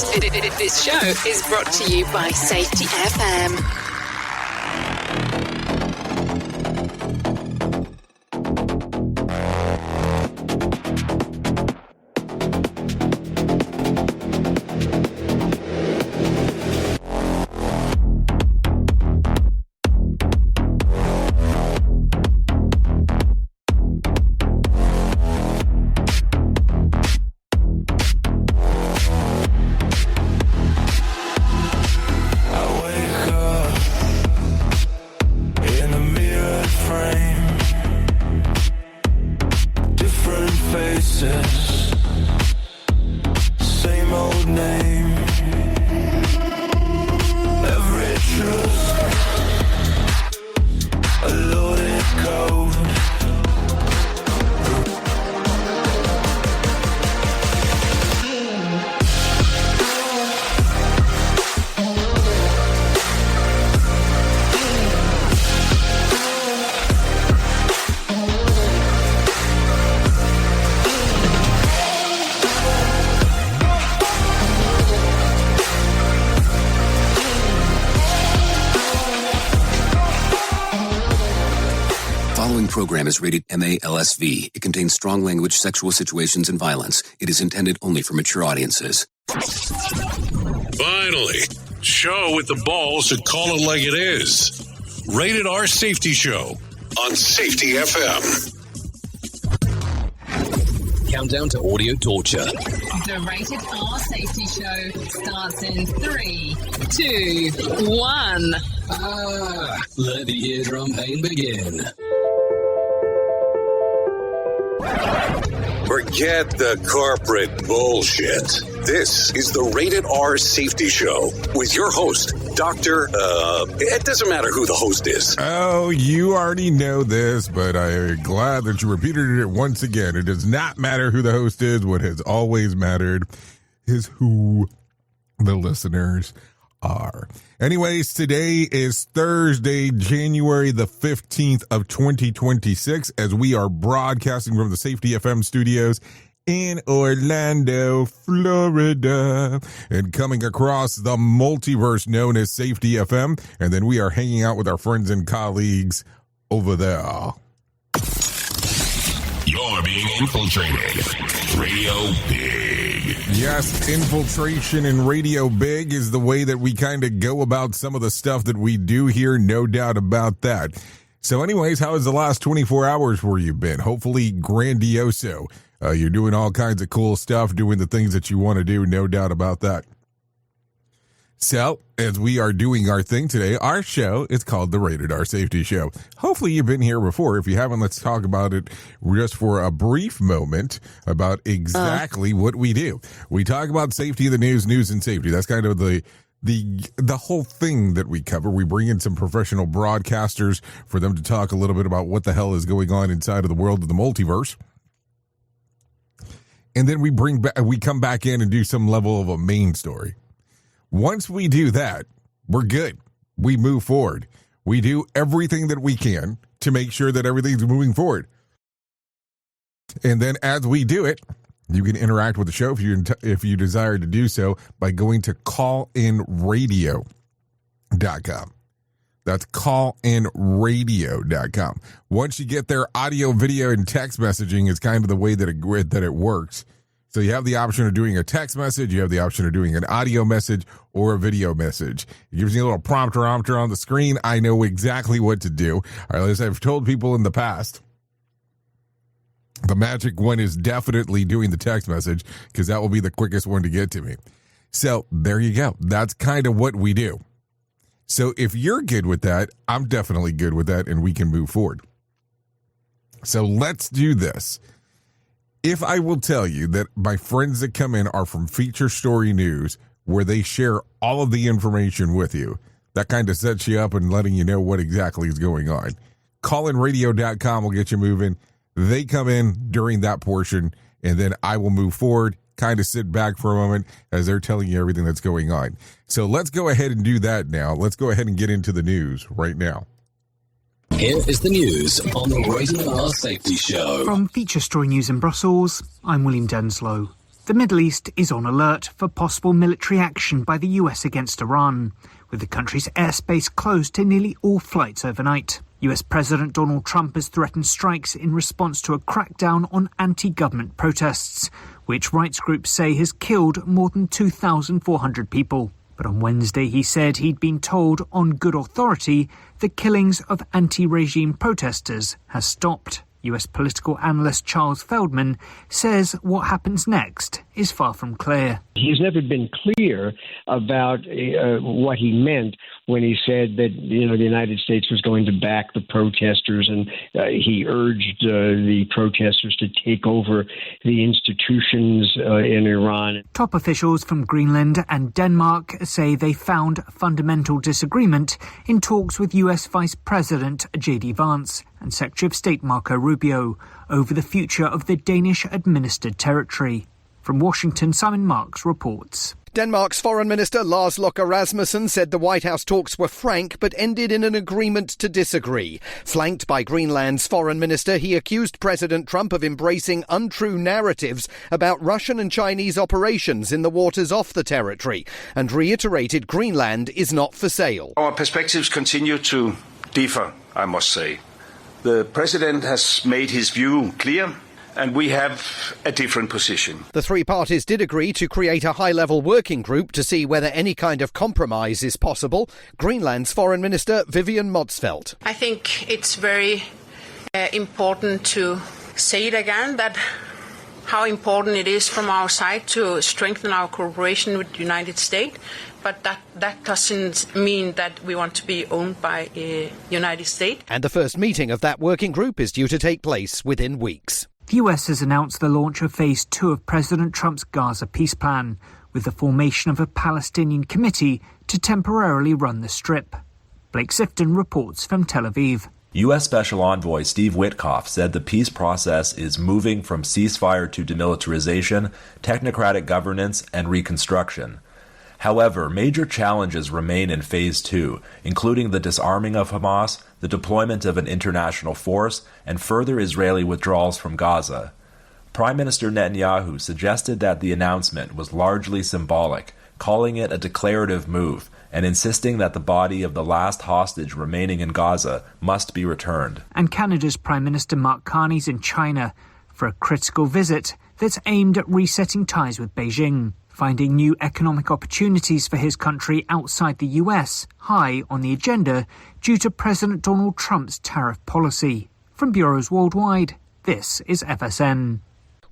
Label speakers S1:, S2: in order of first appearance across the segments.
S1: This show is brought to you by Safety FM.
S2: Program is rated MALSV. It contains strong language, sexual situations, and violence. It is intended only for mature audiences.
S3: Finally, show with the balls to call it like it is. Rated R Safety Show on Safety FM.
S2: Countdown to audio torture.
S1: The Rated R Safety Show starts in 3, 2, 1.
S2: Let the eardrum pain begin.
S3: Forget the corporate bullshit. This is the Rated R Safety Show with your host, it doesn't matter who the host is.
S4: Oh, you already know this, but I'm glad that you repeated it once again. It does not matter who the host is. What has always mattered is who the listeners are. Anyways, today is Thursday, January the 15th of 2026, as we are broadcasting from the Safety FM studios in Orlando, Florida, and coming across the multiverse known as Safety FM. And then we are hanging out with our friends and colleagues over there.
S3: You're being infiltrated. Radio Big.
S4: Yes, infiltration and Radio Big is the way that we kind of go about some of the stuff that we do here, no doubt about that. So anyways, how has the last 24 hours for you been? Hopefully grandioso. You're doing all kinds of cool stuff, doing the things that you want to do, no doubt about that. So, as we are doing our thing today, our show is called the Rated R Safety Show. Hopefully you've been here before. If you haven't, let's talk about it just for a brief moment about exactly what we do. We talk about safety in the news and safety. That's kind of the whole thing that we cover. We bring in some professional broadcasters for them to talk a little bit about what the hell is going on inside of the world of the multiverse. And then we come back in and do some level of a main story. Once we do that, we're good. We move forward. We do everything that we can to make sure that everything's moving forward. And then as we do it, you can interact with the show if you desire to do so by going to callinradio.com. That's callinradio.com. Once you get there, audio, video, and text messaging is kind of the way that it works. So you have the option of doing a text message, you have the option of doing an audio message or a video message. It gives you a little prompter on the screen. I know exactly what to do. All right, as I've told people in the past, the magic one is definitely doing the text message because that will be the quickest one to get to me. So there you go. That's kind of what we do. So if you're good with that, I'm definitely good with that, and we can move forward. So let's do this. If I will tell you that my friends that come in are from Feature Story News, where they share all of the information with you, that kind of sets you up and letting you know what exactly is going on. Callinradio.com will get you moving. They come in during that portion, and then I will move forward, kind of sit back for a moment as they're telling you everything that's going on. So let's go ahead and do that now. Let's go ahead and get into the news right now.
S2: Here is the news on the Rated R Safety Show.
S5: From Feature Story News in Brussels, I'm William Denslow. The Middle East is on alert for possible military action by the US against Iran, with the country's airspace closed to nearly all flights overnight. US President Donald Trump has threatened strikes in response to a crackdown on anti-government protests, which rights groups say has killed more than 2,400 people. But on Wednesday he said he'd been told on good authority the killings of anti-regime protesters has stopped. US political analyst Charles Feldman says what happens next is far from clear.
S6: He's never been clear about what he meant when he said that, the United States was going to back the protesters, and he urged the protesters to take over the institutions in Iran.
S5: Top officials from Greenland and Denmark say they found fundamental disagreement in talks with US Vice President J.D. Vance and Secretary of State Marco Rubio over the future of the Danish-administered territory. From Washington, Simon Marks reports.
S7: Denmark's Foreign Minister Lars Løkke Rasmussen said the White House talks were frank but ended in an agreement to disagree. Flanked by Greenland's Foreign Minister, he accused President Trump of embracing untrue narratives about Russian and Chinese operations in the waters off the territory and reiterated Greenland is not for sale.
S8: Our perspectives continue to differ, I must say. The President has made his view clear, and we have a different position.
S7: The three parties did agree to create a high-level working group to see whether any kind of compromise is possible. Greenland's Foreign Minister Vivian Motzfeldt.
S9: I think it's very important to say it again, that how important it is from our side to strengthen our cooperation with the United States. But that doesn't mean that we want to be owned by the United States.
S7: And the first meeting of that working group is due to take place within weeks.
S5: The US has announced the launch of Phase 2 of President Trump's Gaza peace plan, with the formation of a Palestinian committee to temporarily run the Strip. Blake Sifton reports from Tel Aviv.
S10: U.S. Special Envoy Steve Witkoff said the peace process is moving from ceasefire to demilitarization, technocratic governance, and reconstruction. However, major challenges remain in Phase 2, including the disarming of Hamas, the deployment of an international force, and further Israeli withdrawals from Gaza. Prime Minister Netanyahu suggested that the announcement was largely symbolic, calling it a declarative move, and insisting that the body of the last hostage remaining in Gaza must be returned.
S5: And Canada's Prime Minister Mark Carney's in China for a critical visit that's aimed at resetting ties with Beijing, finding new economic opportunities for his country outside the US high on the agenda due to President Donald Trump's tariff policy. From bureaus worldwide, this is FSN.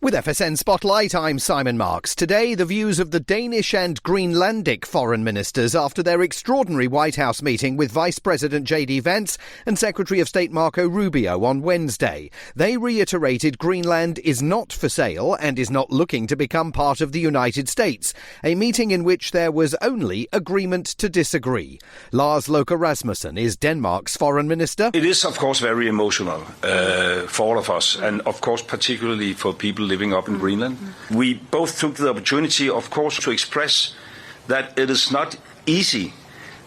S7: With FSN Spotlight, I'm Simon Marks. Today, the views of the Danish and Greenlandic foreign ministers after their extraordinary White House meeting with Vice President J.D. Vance and Secretary of State Marco Rubio on Wednesday. They reiterated Greenland is not for sale and is not looking to become part of the United States, a meeting in which there was only agreement to disagree. Lars Løkke Rasmussen is Denmark's foreign minister.
S8: It is, of course, very emotional for all of us, and of course, particularly for people living up in Greenland. We both took the opportunity, of course, to express that it is not easy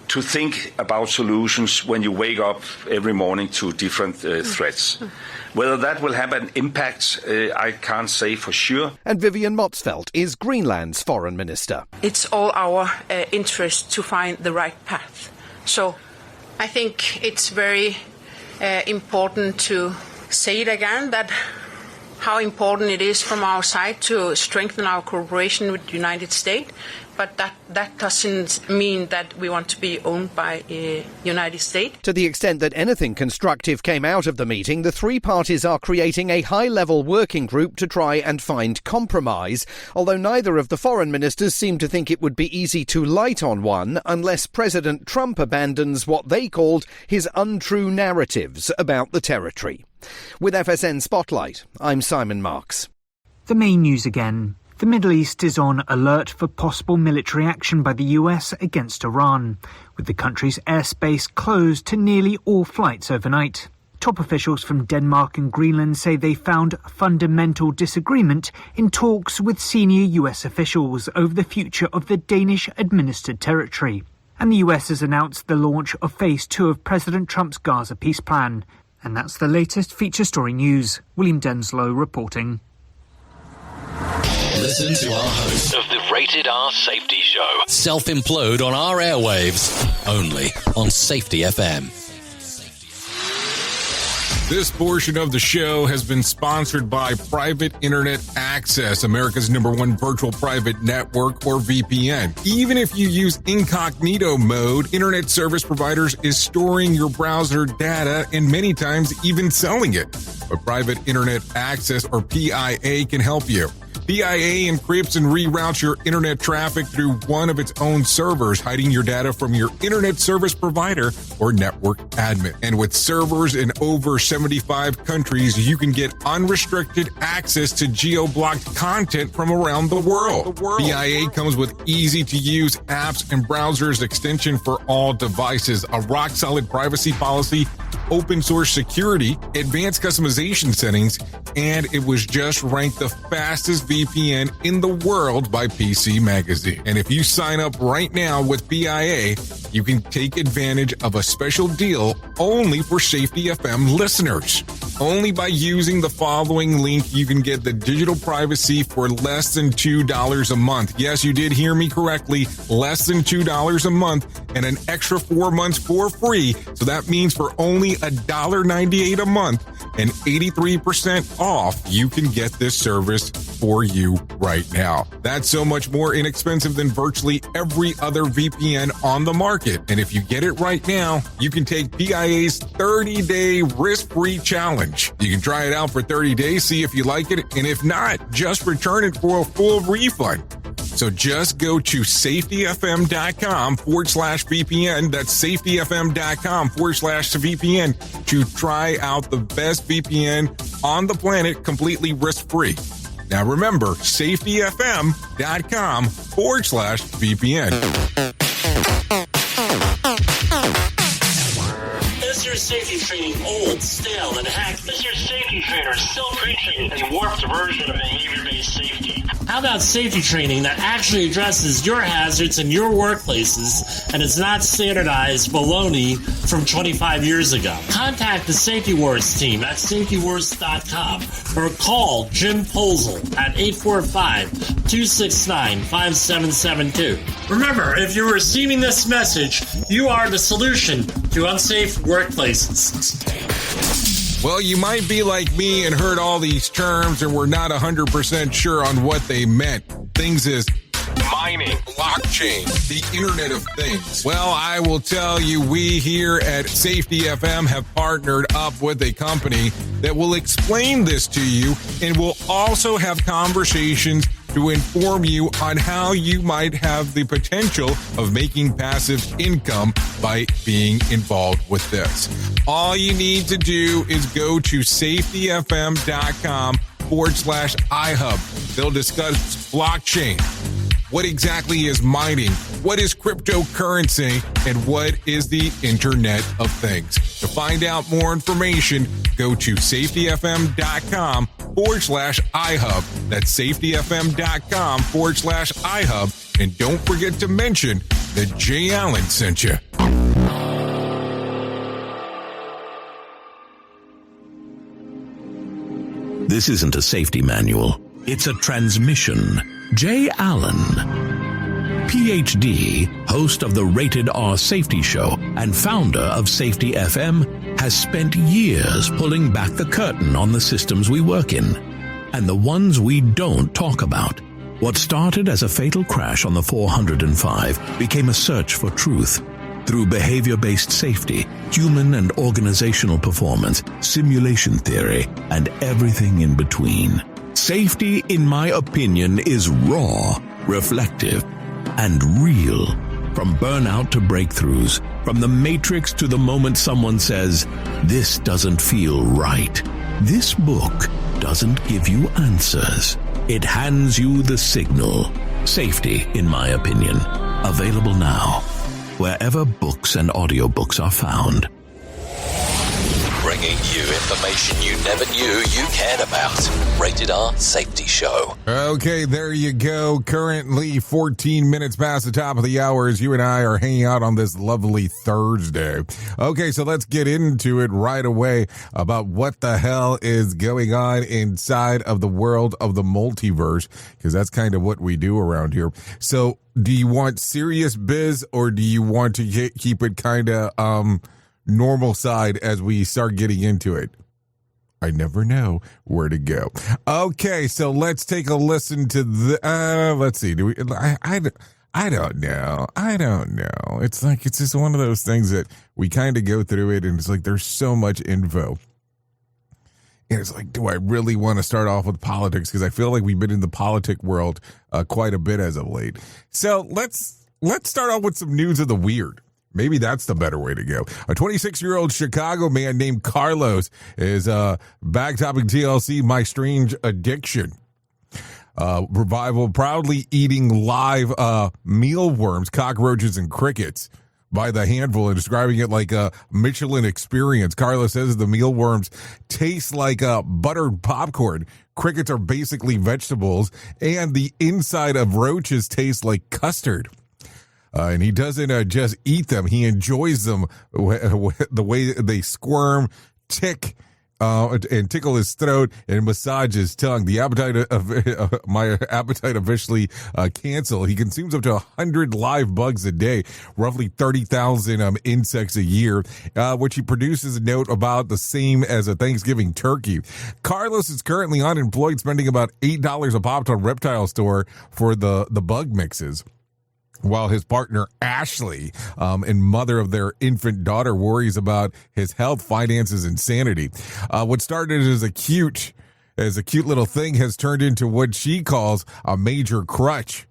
S8: to think about solutions when you wake up every morning to different threats. Whether that will have an impact, I can't say for sure.
S7: And Vivian Motzfeldt is Greenland's foreign minister.
S9: It's all our interest to find the right path. So I think it's very important to say it again, that how important it is from our side to strengthen our cooperation with the United States, but that doesn't mean that we want to be owned by the United States.
S7: To the extent that anything constructive came out of the meeting, the three parties are creating a high-level working group to try and find compromise, although neither of the foreign ministers seem to think it would be easy to light on one unless President Trump abandons what they called his untrue narratives about the territory. With FSN Spotlight, I'm Simon Marks.
S5: The main news again. The Middle East is on alert for possible military action by the US against Iran, with the country's airspace closed to nearly all flights overnight. Top officials from Denmark and Greenland say they found fundamental disagreement in talks with senior US officials over the future of the Danish-administered territory. And the US has announced the launch of Phase 2 of President Trump's Gaza peace plan. And that's the latest feature story news. William Denslow reporting.
S11: Listen to our host of the Rated R Safety Show self-implode on our airwaves, only on Safety FM.
S4: This portion of the show has been sponsored by Private Internet Access, America's #1 virtual private network, or VPN. Even if you use incognito mode, internet service providers is storing your browser data and many times even selling it. But Private Internet Access, or PIA, can help you. PIA encrypts and reroutes your internet traffic through one of its own servers, hiding your data from your internet service provider or network admin. And with servers in over 75 countries, you can get unrestricted access to geo-blocked content from around the world. PIA comes with easy-to-use apps and browsers extension for all devices, a rock-solid privacy policy, open source security, advanced customization settings, and it was just ranked the fastest VPN in the world by PC Magazine. And if you sign up right now with PIA, you can take advantage of a special deal only for Safety FM listeners. Only by using the following link, you can get the digital privacy for less than $2 a month. Yes, you did hear me correctly, less than $2 a month, and an extra 4 months for free. So that means for only $1.98 a month and 83% off, you can get this service for you right now. That's so much more inexpensive than virtually every other VPN on the market. And if you get it right now, you can take PIA's 30-day risk-free challenge. You can try it out for 30 days, see if you like it, and if not, just return it for a full refund. So just go to safetyfm.com/VPN. That's safetyfm.com/VPN to try out the best VPN on the planet completely risk-free. Now remember, safetyfm.com/VPN.
S12: Is your safety training old, stale, and hacked? Is your safety trainer still preaching a warped version of behavior-based safety? How about safety training that actually addresses your hazards in your workplaces and is not standardized baloney from 25 years ago? Contact the Safety Wars team at safetywars.com or call Jim Posel at 845-269-5772. Remember, if you're receiving this message, you are the solution to unsafe workplaces.
S4: Well, you might be like me and heard all these terms and were not 100% sure on what they meant. Things is mining, blockchain, the Internet of Things. Well, I will tell you, we here at Safety FM have partnered up with a company that will explain this to you and will also have conversations to inform you on how you might have the potential of making passive income by being involved with this. All you need to do is go to safetyfm.com/iHub. They'll discuss blockchain. What exactly is mining? What is cryptocurrency? And what is the Internet of Things? To find out more information, go to safetyfm.com/iHub. That's safetyfm.com/iHub. And don't forget to mention that Jay Allen sent you.
S13: This isn't a safety manual. It's a transmission. Jay Allen, PhD, host of the Rated R Safety Show and founder of Safety FM, has spent years pulling back the curtain on the systems we work in and the ones we don't talk about. What started as a fatal crash on the 405 became a search for truth. Through behavior-based safety, human and organizational performance, simulation theory, and everything in between. Safety, in my opinion, is raw, reflective, and real. From burnout to breakthroughs, from the matrix to the moment someone says, "This doesn't feel right." This book doesn't give you answers. It hands you the signal. Safety, in my opinion. Available now, wherever books and audiobooks are found.
S11: Break bringing you information you never knew you cared about. Rated R Safety Show.
S4: Okay, there you go. Currently 14 minutes past the top of the hour as you and I are hanging out on this lovely Thursday. Okay, so let's get into it right away about what the hell is going on inside of the world of the multiverse, because that's kind of what we do around here. So do you want serious biz, or do you want to keep it kind of normal side as we start getting into it? I never know where to go. Okay, so let's take a listen to the let's see. Do we I don't know. It's like, it's just one of those things that we kind of go through it, and it's like there's so much info. And it's like, do I really want to start off with politics? Because I feel like we've been in the politic world quite a bit as of late. So let's start off with some news of the weird. Maybe that's the better way to go. A 26-year-old Chicago man named Carlos is backtopping TLC My Strange Addiction. Revival proudly eating live mealworms, cockroaches, and crickets by the handful and describing it like a Michelin experience. Carlos says the mealworms taste like buttered popcorn. Crickets are basically vegetables, and the inside of roaches tastes like custard. And he doesn't just eat them. He enjoys them, the way they squirm, tick, and tickle his throat and massage his tongue. The appetite my appetite officially canceled. He consumes up to 100 live bugs a day, roughly 30,000 insects a year, which he produces a note about the same as a Thanksgiving turkey. Carlos is currently unemployed, spending about $8 a pop to a reptile store for the bug mixes, while his partner Ashley and mother of their infant daughter worries about his health, finances, and sanity. What started as a cute little thing has turned into what she calls a major crutch.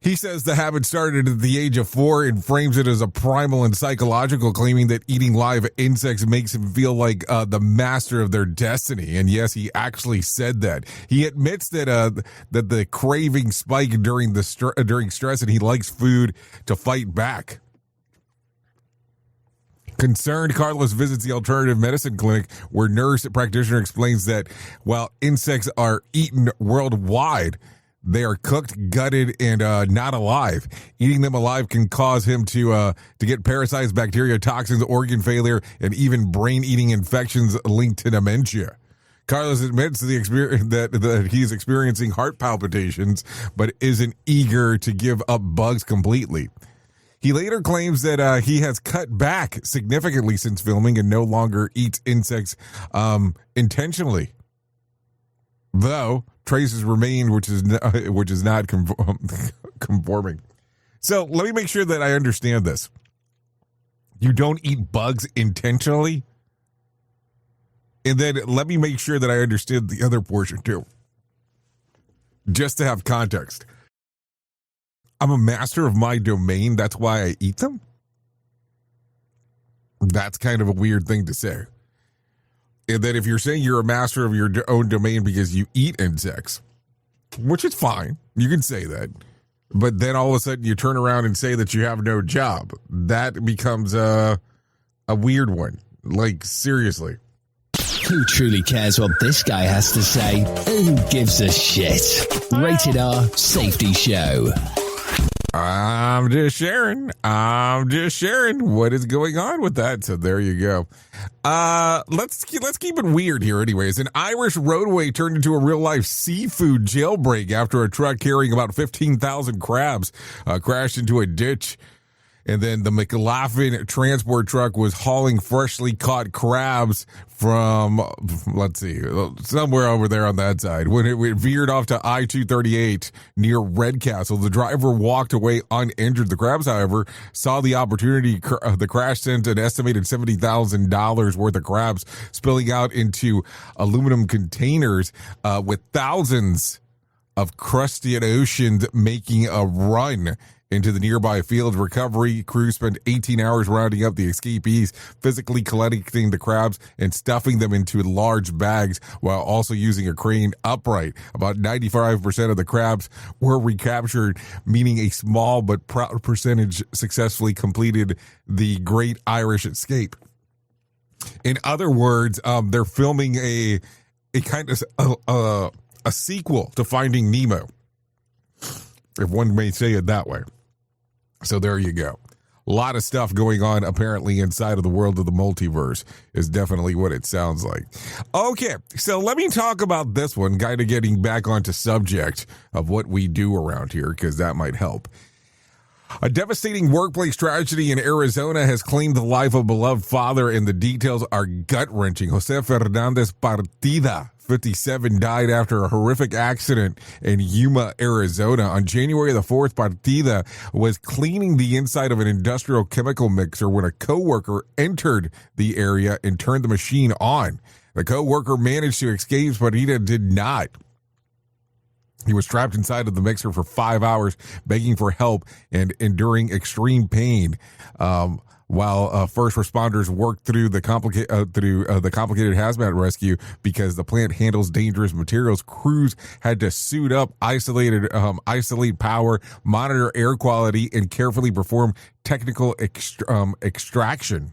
S4: He says the habit started at the age of 4 and frames it as a primal and psychological, claiming that eating live insects makes him feel like the master of their destiny. And yes, he actually said that. He admits that the craving spike during stress, and he likes food to fight back. Concerned, Carlos visits the alternative medicine clinic, where nurse practitioner explains that while insects are eaten worldwide, they are cooked, gutted, and not alive. Eating them alive can cause him to get parasites, bacteria, toxins, organ failure, and even brain-eating infections linked to dementia. Carlos admits that he's experiencing heart palpitations, but isn't eager to give up bugs completely. He later claims that he has cut back significantly since filming and no longer eats insects intentionally, though traces remain, which is not conforming. So let me make sure that I understand this. You don't eat bugs intentionally? And then let me make sure that I understand the other portion too, just to have context. I'm a master of my domain. That's why I eat them? That's kind of a weird thing to say. And then if you're saying you're a master of your own domain because you eat insects, which is fine, you can say that. But then all of a sudden you turn around and say that you have no job. That becomes a weird one. Like, seriously.
S14: Who truly cares what this guy has to say? Who gives a shit? Rated R Safety Show.
S4: I'm just sharing what is going on with that. So there you go. Let's keep it weird here anyways. An Irish roadway turned into a real life seafood jailbreak after a truck carrying about 15,000 crabs crashed into a ditch. And then the McLaughlin transport truck was hauling freshly caught crabs from, let's see, somewhere over there on that side. When it veered off to I-238 near Redcastle, the driver walked away uninjured. The crabs, however, saw the opportunity. The crash sent an estimated $70,000 worth of crabs spilling out into aluminum containers with thousands of crustaceans making a run into the nearby field. Recovery crews spent 18 hours rounding up the escapees, physically collecting the crabs and stuffing them into large bags while also using a crane upright. About 95% of the crabs were recaptured, meaning a small but proud percentage successfully completed the Great Irish Escape. In other words, they're filming a kind of a sequel to Finding Nemo, if one may say it that way. So there you go. A lot of stuff going on apparently inside of the world of the multiverse is definitely what it sounds like. Okay, so let me talk about this one, kind of getting back onto subject of what we do around here, because that might help. A devastating workplace tragedy in Arizona has claimed the life of a beloved father, and the details are gut-wrenching. Jose Fernandez Partida, 57, died after a horrific accident in Yuma, Arizona. On January the 4th, Partida was cleaning the inside of an industrial chemical mixer when a coworker entered the area and turned the machine on. The coworker managed to escape, but Partida did not. He was trapped inside of the mixer for 5 hours, begging for help and enduring extreme pain. While first responders worked through the complicated hazmat rescue because the plant handles dangerous materials, crews had to suit up, isolate power, monitor air quality, and carefully perform technical extraction.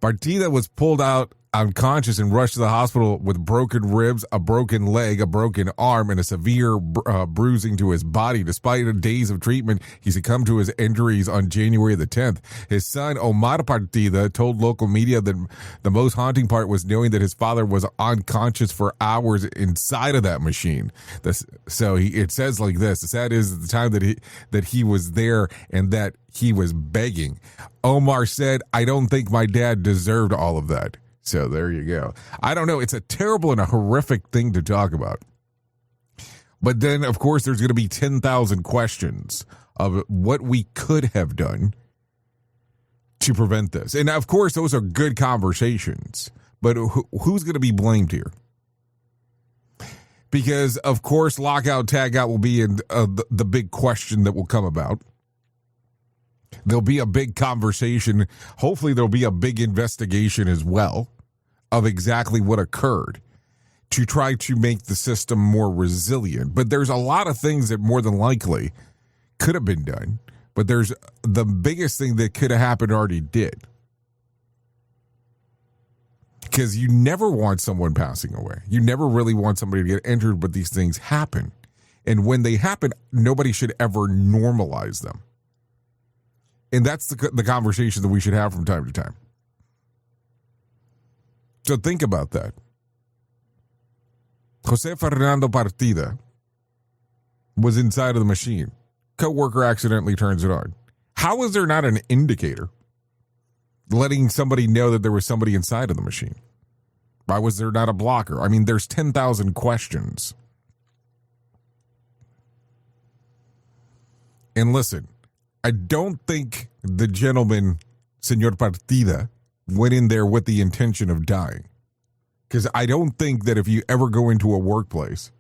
S4: Partida was pulled out unconscious and rushed to the hospital with broken ribs, a broken leg, a broken arm, and a severe bruising to his body. Despite days of treatment, he succumbed to his injuries on January the 10th. His son, Omar Partida, told local media that the most haunting part was knowing that his father was unconscious for hours inside of that machine. It says like this: the sad is the time that he was there and that he was begging. Omar said, "I don't think my dad deserved all of that." So there you go. I don't know. It's a terrible and a horrific thing to talk about. But then, of course, there's going to be 10,000 questions of what we could have done to prevent this. And, of course, those are good conversations. But who's going to be blamed here? Because, of course, lockout, tagout will be in the big question that will come about. There'll be a big conversation. Hopefully, there'll be a big investigation as well of exactly what occurred to try to make the system more resilient. But there's a lot of things that more than likely could have been done. But there's the biggest thing that could have happened already did. Because you never want someone passing away. You never really want somebody to get injured, but these things happen. And when they happen, nobody should ever normalize them. And that's the conversation that we should have from time to time. So think about that. Jose Fernando Partida was inside of the machine. Coworker accidentally turns it on. How is there not an indicator letting somebody know that there was somebody inside of the machine? Why was there not a blocker? I mean, there's 10,000 questions. And listen, I don't think the gentleman, Senor Partida, went in there with the intention of dying. Because I don't think that if you ever go into a workplace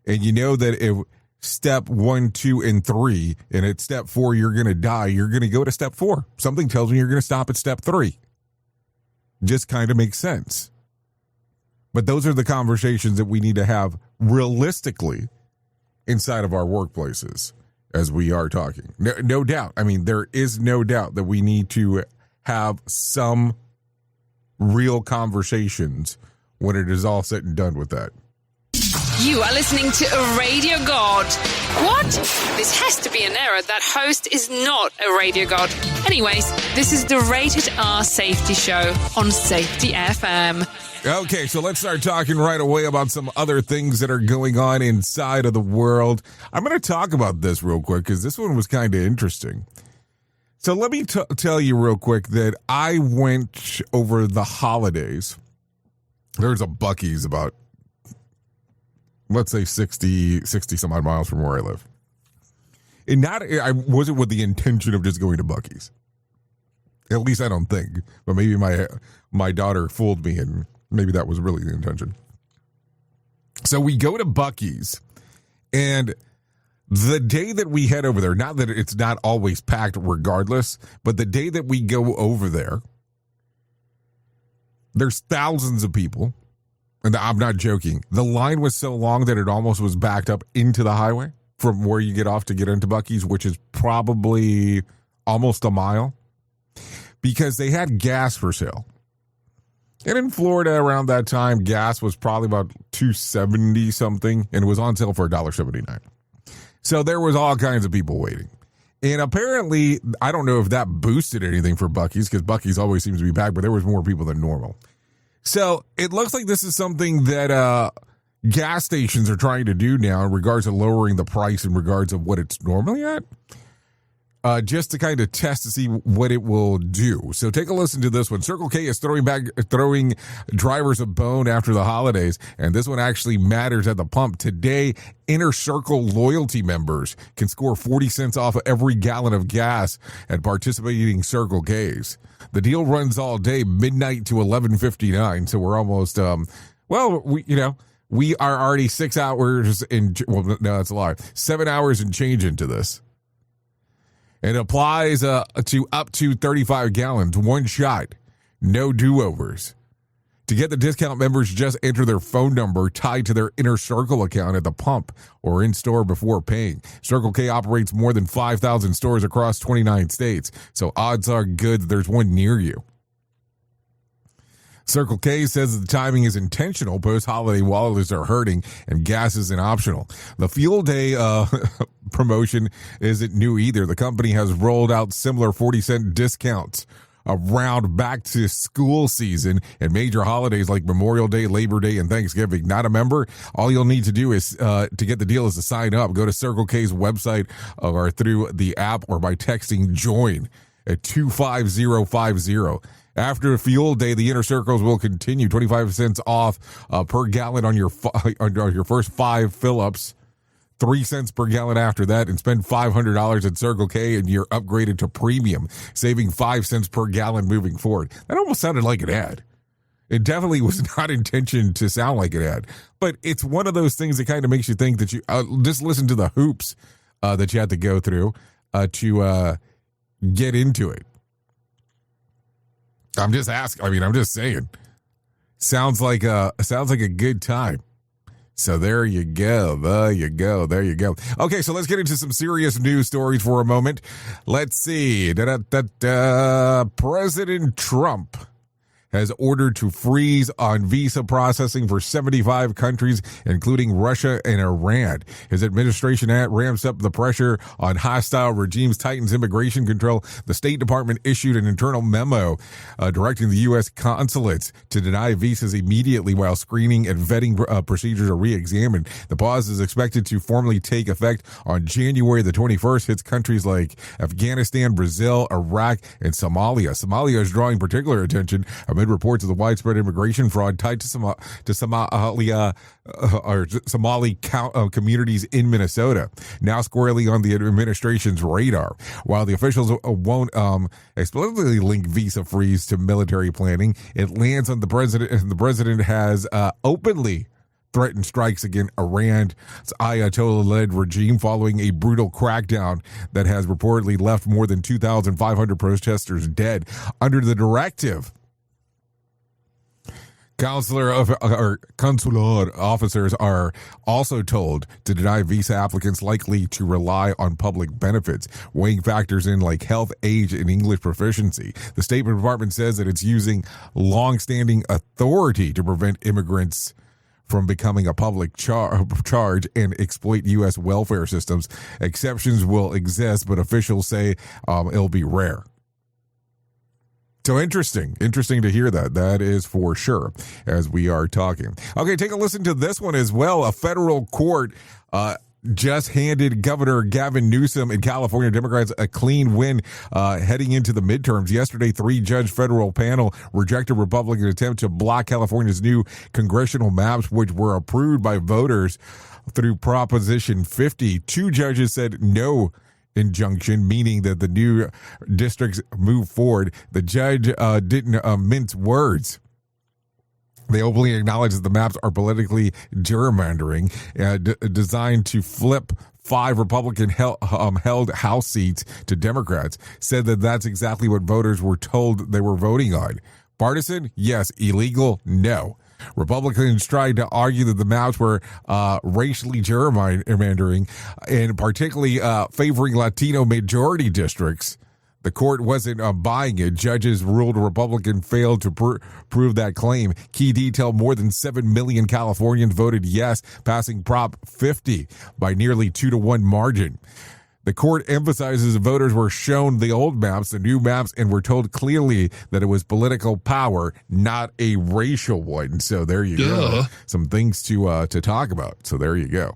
S4: and you know that if step 1, 2, and 3, and at step 4 you're going to die, you're going to go to step 4. Something tells me you're going to stop at step 3. Just kind of makes sense. But those are the conversations that we need to have realistically inside of our workplaces. As we are talking. No doubt. I mean, there is no doubt that we need to have some real conversations when it is all said and done with that.
S1: You are listening to a radio god. What? This has to be an error. That host is not a radio god. Anyways, this is the Rated R Safety Show on Safety FM.
S4: Okay, so let's start talking right away about some other things that are going on inside of the world. I'm going to talk about this real quick because this one was kind of interesting. So let me tell you real quick that I went over the holidays. There's a Buc-ee's about, let's say, 60 some odd miles from where I live. And I wasn't with the intention of just going to Buc-ee's. At least I don't think. But maybe my daughter fooled me and maybe that was really the intention. So we go to Buc-ee's, and the day that we head over there, not that it's not always packed regardless, but the day that we go over there, there's thousands of people, and I'm not joking. The line was so long that it almost was backed up into the highway from where you get off to get into Buc-ee's, which is probably almost a mile. because they had gas for sale. And in Florida around that time, gas was probably about $2.70 something, and it was on sale for $1.79. So there was all kinds of people waiting. And apparently, I don't know if that boosted anything for Buc-ee's, because Buc-ee's always seems to be back, but there was more people than normal. So it looks like this is something that gas stations are trying to do now in regards to lowering the price in regards of what it's normally at. Just to kind of test to see what it will do. So take a listen to this one. Circle K is throwing drivers a bone after the holidays, and this one actually matters at the pump. Today, Inner Circle loyalty members can score 40 cents off of every gallon of gas at participating Circle Ks. The deal runs all day, midnight to 11:59. So we're almost, we are already 6 hours in. Well, no, that's a lie. 7 hours and change into this. It applies to up to 35 gallons, one shot, no do-overs. To get the discount, members just enter their phone number tied to their Inner Circle account at the pump or in-store before paying. Circle K operates more than 5,000 stores across 29 states, so odds are good that there's one near you. Circle K says the timing is intentional. Post-holiday wallets are hurting and gas isn't optional. The Fuel Day promotion isn't new either. The company has rolled out similar 40-cent discounts around back to school season and major holidays like Memorial Day, Labor Day, and Thanksgiving. Not a member? All you'll need to do is to get the deal is to sign up. Go to Circle K's website or through the app or by texting JOIN at 25050. After Fuel Day, the Inner Circles will continue 25 cents off per gallon on your first 5 fill-ups, 3 cents per gallon after that, and spend $500 at Circle K and you're upgraded to premium, saving 5 cents per gallon moving forward. That almost sounded like an ad. It definitely was not intentioned to sound like an ad, but it's one of those things that kind of makes you think that you just listen to the hoops that you have to go through to get into it. I'm just asking. I mean, I'm just saying. Sounds like a good time. So there you go. There you go. There you go. Okay, so let's get into some serious news stories for a moment. Let's see. President Trump has ordered to freeze on visa processing for 75 countries, including Russia and Iran. His administration ramps up the pressure on hostile regimes, tightens immigration control. The State Department issued an internal memo directing the U.S. consulates to deny visas immediately while screening and vetting procedures are re-examined. The pause is expected to formally take effect on January the 21st. Hits countries like Afghanistan, Brazil, Iraq, and Somalia. Somalia is drawing particular attention amid reports of the widespread immigration fraud tied to Somalia or Somali communities in Minnesota, now squarely on the administration's radar. While the officials won't explicitly link visa freeze to military planning, it lands on the president, and the president has openly threatened strikes against Iran's Ayatollah-led regime following a brutal crackdown that has reportedly left more than 2,500 protesters dead. Under the directive, consular officers are also told to deny visa applicants likely to rely on public benefits, weighing factors in like health, age, and English proficiency. The State Department says that it's using long-standing authority to prevent immigrants from becoming a public charge and exploit U.S. welfare systems. Exceptions will exist, but officials say it'll be rare. So interesting to hear that. That is for sure, as we are talking. Okay, take a listen to this one as well. A federal court just handed Governor Gavin Newsom and California Democrats a clean win heading into the midterms. Yesterday, 3-judge federal panel rejected Republican attempt to block California's new congressional maps, which were approved by voters through Proposition 50. 2 judges said no injunction, meaning that the new districts move forward. The judge didn't mince words. They openly acknowledge that the maps are politically gerrymandering, designed to flip 5 Republican held House seats to Democrats. Said that that's exactly what voters were told they were voting on. Partisan? Yes. Illegal? No. Republicans tried to argue that the maps were racially gerrymandering and particularly favoring Latino majority districts. The court wasn't buying it. Judges ruled Republican failed to prove that claim. Key detail, more than 7 million Californians voted yes, passing Prop 50 by nearly 2-1 margin. The court emphasizes voters were shown the old maps, the new maps, and were told clearly that it was political power, not a racial one. So there you go. Some things to talk about. So there you go.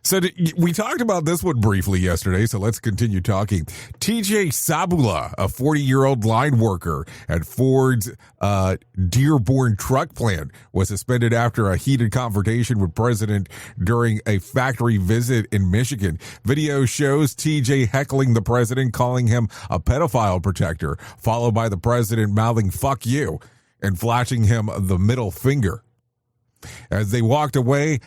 S4: So we talked about this one briefly yesterday, so let's continue talking. TJ Sabula, a 40-year-old line worker at Ford's Dearborn truck plant, was suspended after a heated confrontation with President during a factory visit in Michigan. Video shows TJ heckling the president, calling him a pedophile protector, followed by the president mouthing "fuck you" and flashing him the middle finger. As they walked away,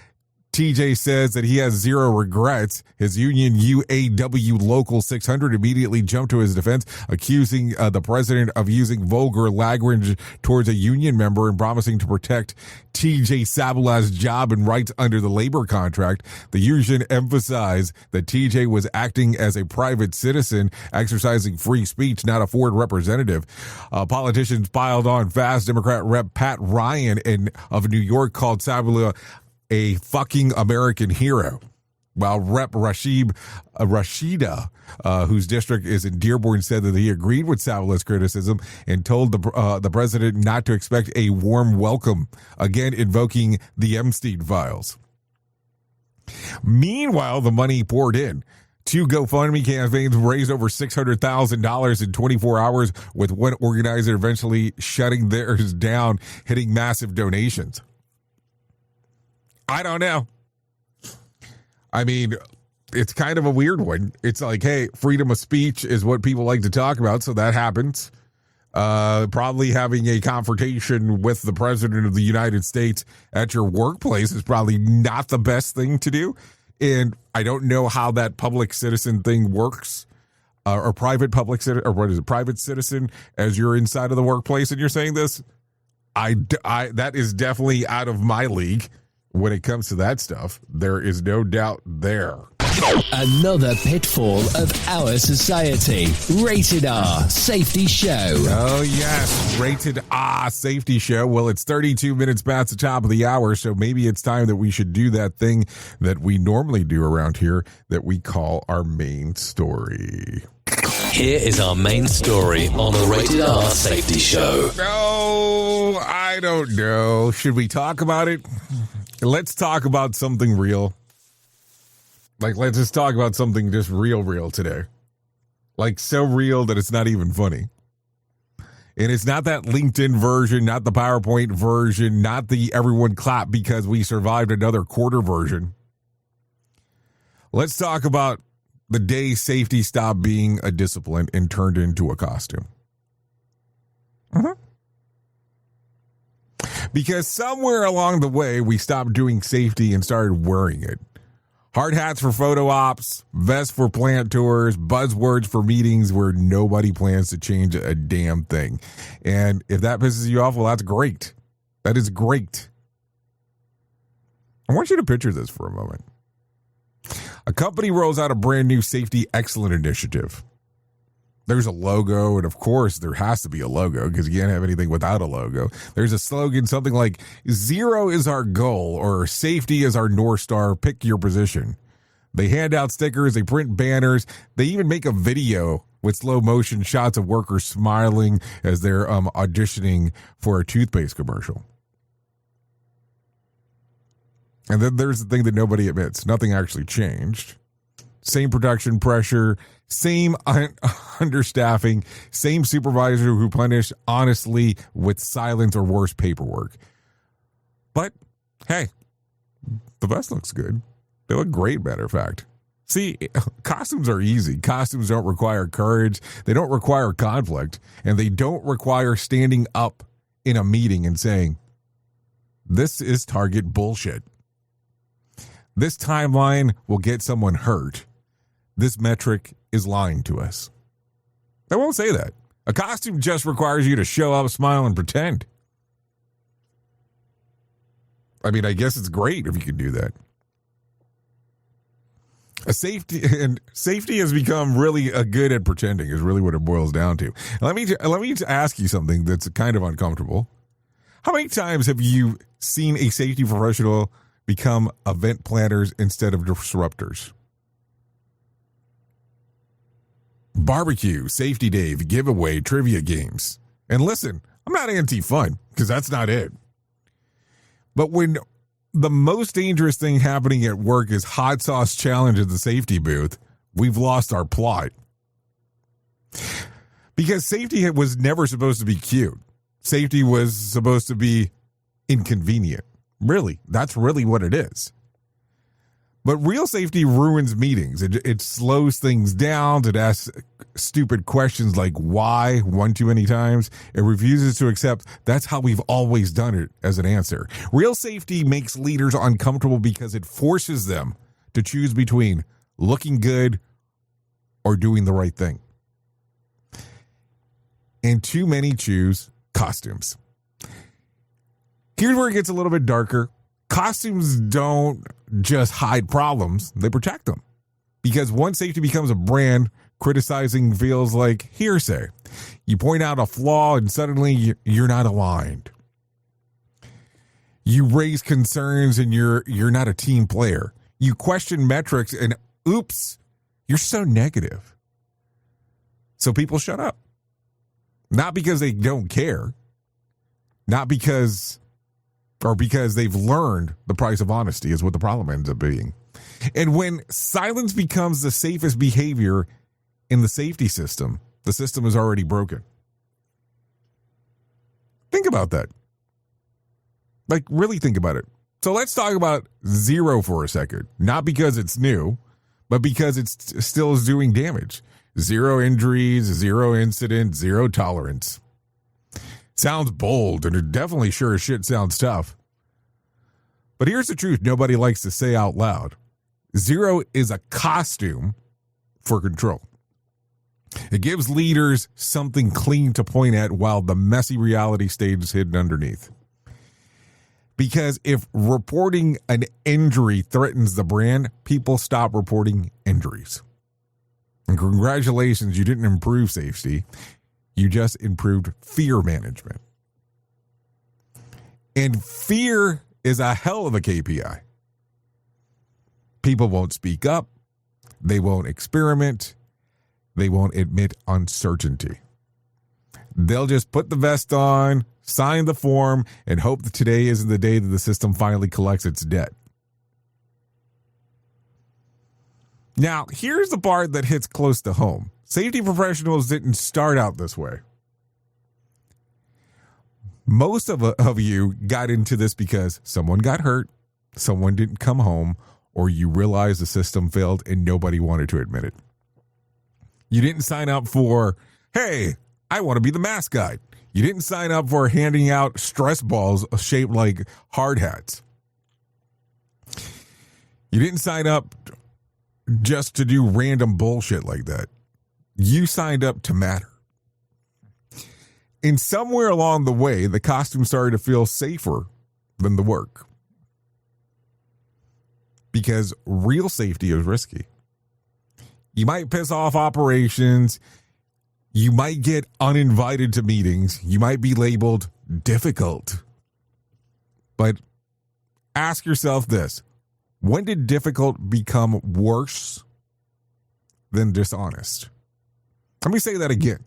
S4: TJ says that he has zero regrets. His union UAW Local 600 immediately jumped to his defense, accusing the president of using vulgar language towards a union member and promising to protect TJ Sabula's job and rights under the labor contract. The union emphasized that TJ was acting as a private citizen, exercising free speech, not a Ford representative. Politicians piled on fast. Democrat Rep. Pat Ryan of New York called Sabula a fucking American hero, while Rep. Rashida, whose district is in Dearborn, said that he agreed with Sabula's criticism and told the president not to expect a warm welcome, again invoking the Epstein files. Meanwhile, the money poured in. 2 GoFundMe campaigns raised over $600,000 in 24 hours, with one organizer eventually shutting theirs down, hitting massive donations. I don't know. I mean, it's kind of a weird one. It's like, hey, freedom of speech is what people like to talk about, so that happens. Probably having a confrontation with the president of the United States at your workplace is probably not the best thing to do. And I don't know how that public citizen thing works, or private public citizen, or what is it, private citizen, as you're inside of the workplace and you're saying this. That is definitely out of my league. When it comes to that stuff, there is no doubt there.
S14: Another pitfall of our society. Rated R Safety Show.
S4: Oh, yes. Rated R Safety Show. Well, it's 32 minutes past the top of the hour, so maybe it's time that we should do that thing that we normally do around here that we call our main story.
S11: Here is our main story on the Rated R Safety Show.
S4: No, I don't know. Should we talk about it? Let's talk about something real. Like, let's just talk about something just real today. Like, so real that it's not even funny. And it's not that LinkedIn version, not the PowerPoint version, not the everyone clap because we survived another quarter version. Let's talk about the day safety stopped being a discipline and turned into a costume. Because somewhere along the way, we stopped doing safety and started wearing it. Hard hats for photo ops, vests for plant tours, buzzwords for meetings where nobody plans to change a damn thing. And if that pisses you off, well, that's great. That is great. I want you to picture this for a moment. A company rolls out a brand new safety excellence initiative. There's a logo, and of course, there has to be a logo because you can't have anything without a logo. There's a slogan, something like, 0 is our goal, or safety is our North Star, pick your position. They hand out stickers, they print banners, they even make a video with slow motion shots of workers smiling as they're auditioning for a toothpaste commercial. And then there's the thing that nobody admits. Nothing actually changed. Same production pressure, same understaffing, same supervisor who punished honestly with silence or worse paperwork. But, hey, the vest looks good. They look great, matter of fact. See, costumes are easy. Costumes don't require courage. They don't require conflict. And they don't require standing up in a meeting and saying, this is Target bullshit. This timeline will get someone hurt. This metric is lying to us. They won't say that. A costume just requires you to show up, smile, and pretend. I mean, I guess it's great if you can do that. Safety has become really good at pretending is really what it boils down to. Let me ask you something that's kind of uncomfortable. How many times have you seen a safety professional become event planners instead of disruptors? Barbecue, safety day, giveaway, trivia games. And listen, I'm not anti-fun because that's not it. But when the most dangerous thing happening at work is hot sauce challenge at the safety booth, we've lost our plot. Because safety was never supposed to be cute. Safety was supposed to be inconvenient. Really, that's really what it is. But real safety ruins meetings. It slows things down. It asks stupid questions like why one too many times. It refuses to accept that's how we've always done it as an answer. Real safety makes leaders uncomfortable because it forces them to choose between looking good or doing the right thing. And too many choose costumes. Here's where it gets a little bit darker. Costumes don't just hide problems, they protect them. Because once safety becomes a brand, criticizing feels like hearsay. You point out a flaw and suddenly you're not aligned. You raise concerns and you're not a team player. You question metrics and oops, you're so negative. So people shut up. Not because they don't care. Not because they've learned the price of honesty is what the problem ends up being. And when silence becomes the safest behavior in the safety system, the system is already broken. Think about that. Like, really think about it. So let's talk about zero for a second. Not because it's new, but because it still is doing damage. 0 injuries, 0 incidents, 0 tolerance. Sounds bold, and it definitely sure as shit sounds tough. But here's the truth nobody likes to say out loud. 0 is a costume for control. It gives leaders something clean to point at while the messy reality stays hidden underneath. Because if reporting an injury threatens the brand, people stop reporting injuries. And congratulations, you didn't improve safety. You just improved fear management. And fear is a hell of a KPI. People won't speak up. They won't experiment. They won't admit uncertainty. They'll just put the vest on, sign the form, and hope that today isn't the day that the system finally collects its debt. Now, here's the part that hits close to home. Safety professionals didn't start out this way. Most of you got into this because someone got hurt, someone didn't come home, or you realized the system failed and nobody wanted to admit it. You didn't sign up for, hey, I want to be the mascot. You didn't sign up for handing out stress balls shaped like hard hats. You didn't sign up just to do random bullshit like that. You signed up to matter. And somewhere along the way, the costume started to feel safer than the work. Because real safety is risky. You might piss off operations. You might get uninvited to meetings. You might be labeled difficult. But ask yourself this. When did difficult become worse than dishonest? Let me say that again.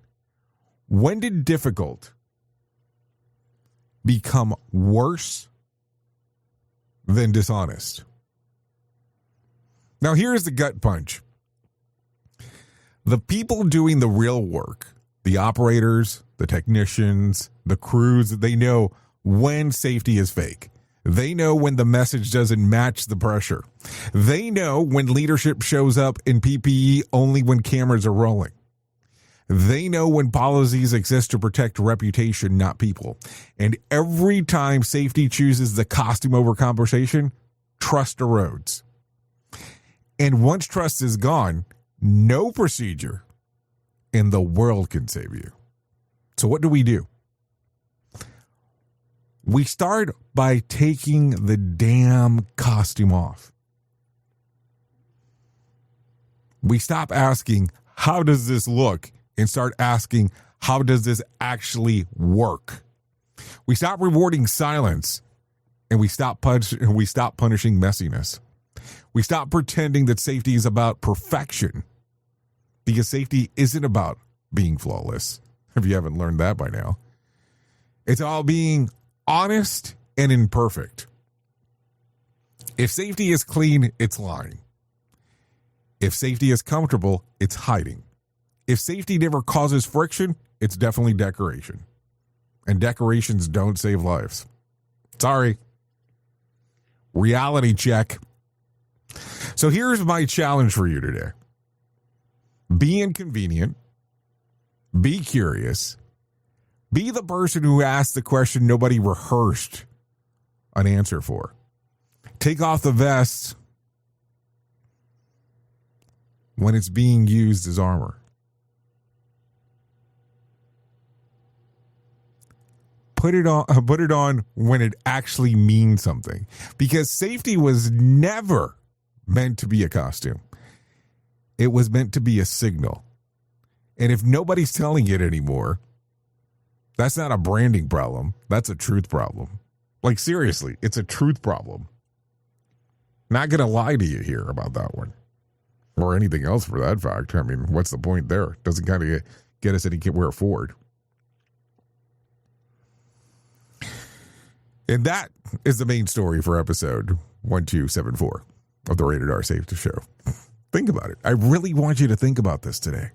S4: When did difficult become worse than dishonest? Now, here's the gut punch. The people doing the real work, the operators, the technicians, the crews, they know when safety is fake. They know when the message doesn't match the pressure. They know when leadership shows up in PPE only when cameras are rolling. They know when policies exist to protect reputation, not people. And every time safety chooses the costume over conversation, trust erodes. And once trust is gone, no procedure in the world can save you. So what do? We start by taking the damn costume off. We stop asking, how does this look? And start asking, how does this actually work? We stop rewarding silence, and we stop punishing messiness. We stop pretending that safety is about perfection, because safety isn't about being flawless, if you haven't learned that by now. It's all being honest and imperfect. If safety is clean, it's lying. If safety is comfortable, it's hiding. If safety never causes friction, it's definitely decoration. And decorations don't save lives. Sorry. Reality check. So here's my challenge for you today. Be inconvenient. Be curious. Be the person who asked the question nobody rehearsed an answer for. Take off the vest when it's being used as armor. Put it on when it actually means something. Because safety was never meant to be a costume. It was meant to be a signal. And if nobody's telling it anymore, that's not a branding problem. That's a truth problem. Like, seriously, it's a truth problem. Not going to lie to you here about that one. Or anything else for that fact. I mean, what's the point there? It doesn't kind of get us anywhere forward. And that is the main story for episode 1274 of the Rated R Safety Show. Think about it. I really want you to think about this today.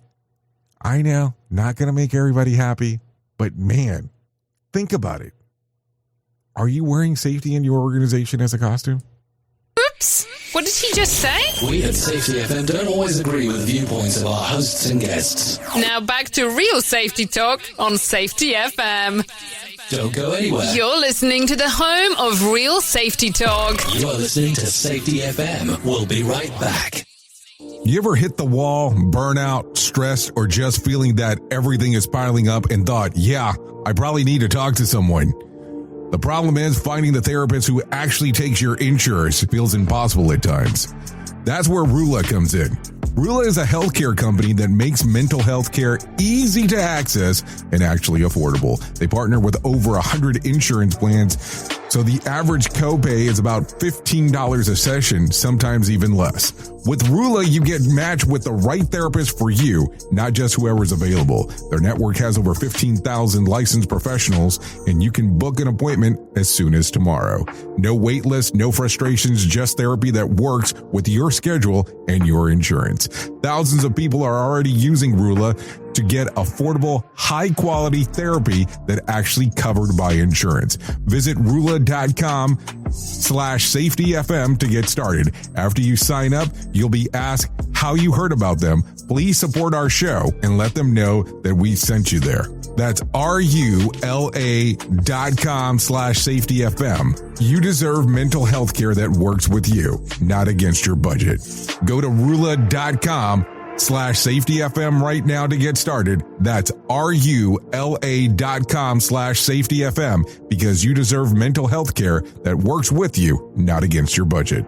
S4: I know, not going to make everybody happy, but man, think about it. Are you wearing safety in your organization as a costume?
S1: Oops! What did he just say?
S11: We at Safety FM don't always agree with the viewpoints of our hosts and guests.
S1: Now back to real safety talk on Safety FM.
S11: Don't go anywhere.
S1: You're listening to the home of real safety talk.
S11: You're listening to Safety FM. We'll be right back.
S4: You ever hit the wall, burnout, stressed, or just feeling that everything is piling up and thought, yeah, I probably need to talk to someone? The problem is finding the therapist who actually takes your insurance feels impossible at times. That's where Rula comes in. Rula is a healthcare company that makes mental health care easy to access and actually affordable. They partner with over 100 insurance plans, so the average copay is about $15 a session, sometimes even less. With Rula, you get matched with the right therapist for you, not just whoever's available. Their network has over 15,000 licensed professionals, and you can book an appointment as soon as tomorrow. No wait list, no frustrations, just therapy that works with your schedule and your insurance. Thousands of people are already using Rula to get affordable, high-quality therapy that actually covered by insurance. Visit Rula.com/safetyfm to get started. After you sign up, you'll be asked how you heard about them. Please support our show and let them know that we sent you there. That's RULA.com/safetyfm. You deserve mental health care that works with you, not against your budget. Go to Rula.com/safetyfm right now to get started. That's RULA.com/safetyfm, because you deserve mental health care that works with you, not against your budget.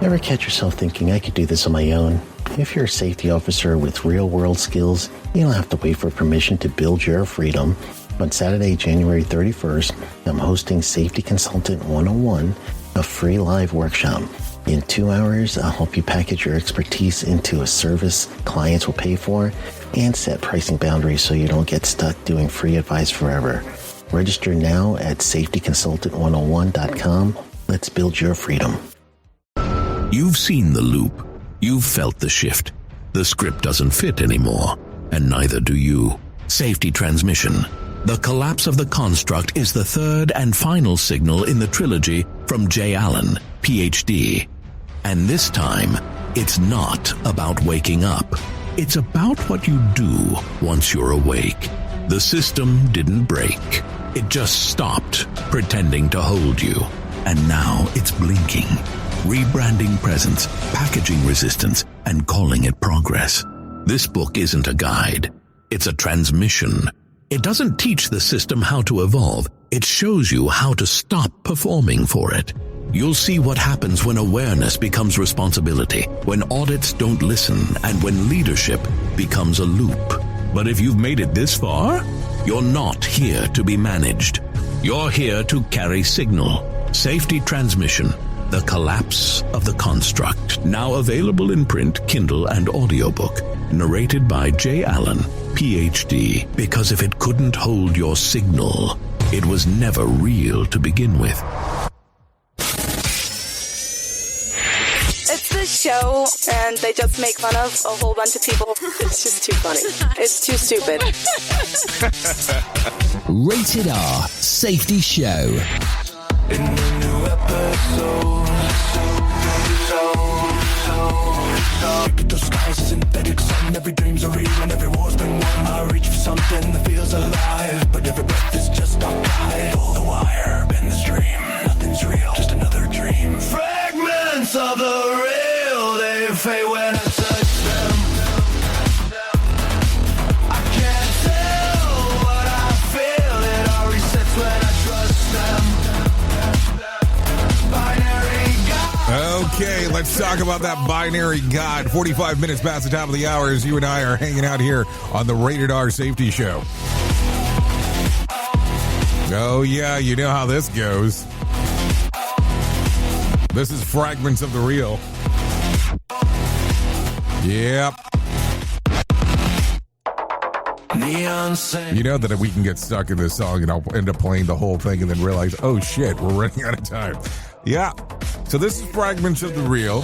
S15: Ever catch yourself thinking, I could do this on my own? If you're a safety officer with real-world skills, you don't have to wait for permission to build your freedom. On Saturday, January 31st, I'm hosting Safety Consultant 101, a free live workshop. In 2 hours, I'll help you package your expertise into a service clients will pay for and set pricing boundaries so you don't get stuck doing free advice forever. Register now at safetyconsultant101.com. Let's build your freedom.
S13: You've seen the loop. You've felt the shift. The script doesn't fit anymore, and neither do you. Safety transmission. The collapse of the construct is the third and final signal in the trilogy from J. Allen, Ph.D. And this time, it's not about waking up. It's about what you do once you're awake. The system didn't break. It just stopped pretending to hold you. And now it's blinking, rebranding presence, packaging resistance, and calling it progress. This book isn't a guide. It's a transmission. It doesn't teach the system how to evolve. It shows you how to stop performing for it. You'll see what happens when awareness becomes responsibility, when audits don't listen, and when leadership becomes a loop. But if you've made it this far, you're not here to be managed. You're here to carry signal, safety transmission, the collapse of the construct. Now available in print, Kindle, and audiobook. Narrated by J. Allen, PhD. Because if it couldn't hold your signal, it was never real to begin with.
S16: It's this show, and they just make fun of a whole bunch of people. It's just too funny. It's too stupid.
S14: Rated R Safety Show.
S17: In the new episode, disguise synthetic sun. Every dream's a rerun, every war's been won. I reach for something that feels alive, but every breath is just a guide. Pull the wire, bend the stream. Nothing's real, just another dream. Fragments of the real, they fade when I touch them. I can't tell what I feel, it all resets when I trust them.
S4: Okay, let's talk about that binary god. 45 minutes past the top of the hour as you and I are hanging out here on the Rated R Safety Show. Oh, yeah, you know how this goes. This is Fragments of the Real. Yep. You know that we can get stuck in this song and I'll end up playing the whole thing and then realize, oh shit, we're running out of time. Yeah. So this is Fragments of the Real.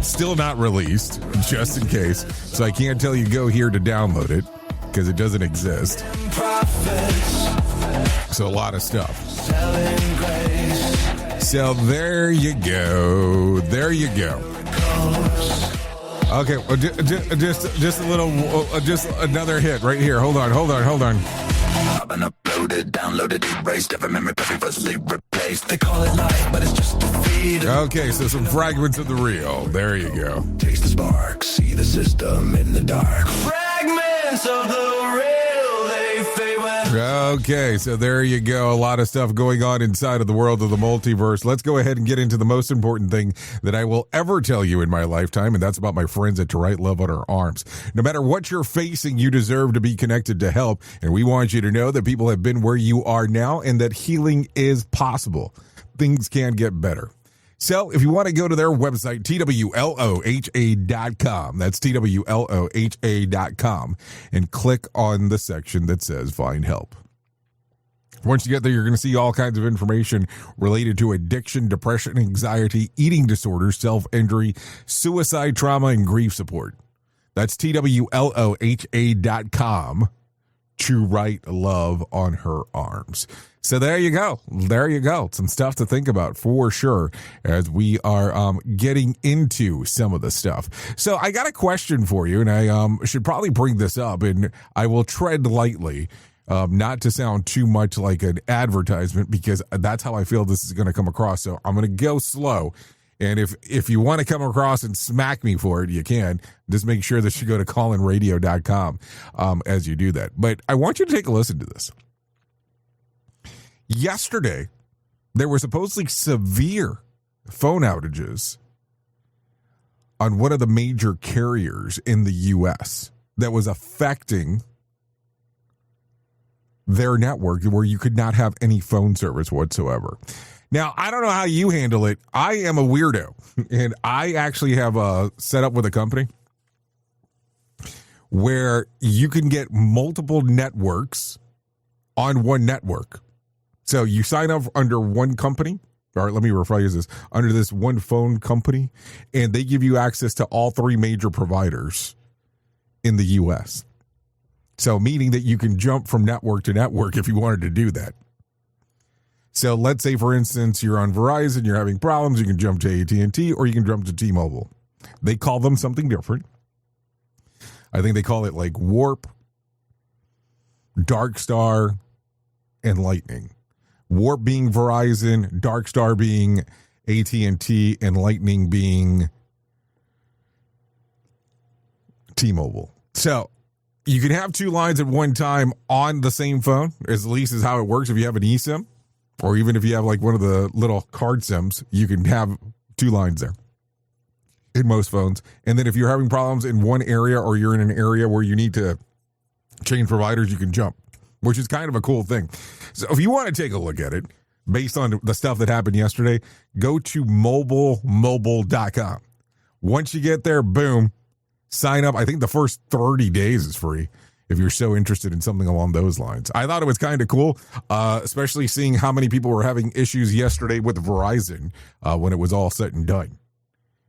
S4: Still not released, just in case. So I can't tell you go here to download it because it doesn't exist. So a lot of stuff. So there you go. There you go. Okay, well, just a little, just another hit right here. Hold on.
S17: I've been uploaded, downloaded, erased, every memory previously replaced. They call it life, but it's just a feed.
S4: Okay, so some Fragments of the Real. There you go.
S17: Taste the spark, see the system in the dark. Fragments of the real, they fade when.
S4: Okay, so there you go. A lot of stuff going on inside of the world of the multiverse. Let's go ahead and get into the most important thing that I will ever tell you in my lifetime, and that's about my friends at To Write Love on Our Arms. No matter what you're facing, you deserve to be connected to help, and we want you to know that people have been where you are now and that healing is possible. Things can get better. So if you want to go to their website, TWLOHA.com, that's TWLOHA.com, and click on the section that says Find Help. Once you get there, you're going to see all kinds of information related to addiction, depression, anxiety, eating disorders, self-injury, suicide, trauma, and grief support. That's TWLOHA.com. To Write Love on Her Arms. So there you go. There you go. Some stuff to think about for sure as we are getting into some of the stuff. So I got a question for you, and I should probably bring this up, and I will tread lightly, not to sound too much like an advertisement, because that's how I feel this is going to come across. So I'm going to go slow. And if you want to come across and smack me for it, you can. Just make sure that you go to callinradio.com as you do that. But I want you to take a listen to this. Yesterday, there were supposedly severe phone outages on one of the major carriers in the U.S. that was affecting their network where you could not have any phone service whatsoever. Now, I don't know how you handle it. I am a weirdo, and I actually have a set up with a company where you can get multiple networks on one network. So you sign up under one company, or let me rephrase this, under this one phone company, and they give you access to all three major providers in the U.S. So meaning that you can jump from network to network if you wanted to do that. So let's say, for instance, you're on Verizon, you're having problems, you can jump to AT&T or you can jump to T-Mobile. They call them something different. I think they call it like Warp, Dark Star, and Lightning. Warp being Verizon, Dark Star being AT&T, and Lightning being T-Mobile. So you can have two lines at one time on the same phone, at least is how it works if you have an eSIM. Or even if you have like one of the little card SIMs, you can have 2 lines there in most phones. And then if you're having problems in one area or you're in an area where you need to change providers, you can jump, which is kind of a cool thing. So if you want to take a look at it, based on the stuff that happened yesterday, go to mobile.com. Once you get there, boom, sign up. I think the first 30 days is free if you're so interested in something along those lines. I thought it was kind of cool, especially seeing how many people were having issues yesterday with Verizon when it was all said and done.